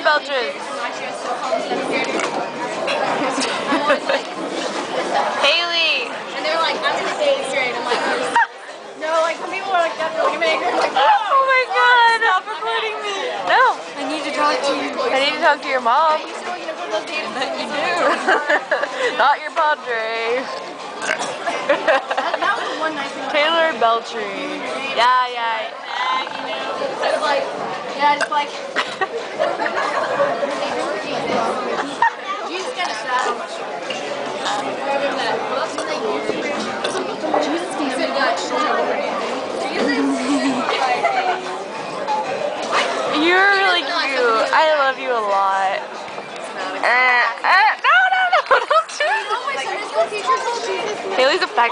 Beltran. Haley. And they're like, I'm gonna say it straight. I'm like, no, like some people are like, definitely gonna make it. Like, Oh my god. stop recording me. No. I need to talk to you. I need to talk to your mom. You still gonna put those dates that you do. Not your padre. That was one nice thing. Taylor Beltran. Yeah, yeah. I was like, yeah, just like. Jesus got a shot on my shoulder. Jesus can sit that You're really cute. I love you a lot. No, don't do it. Haley's a fag.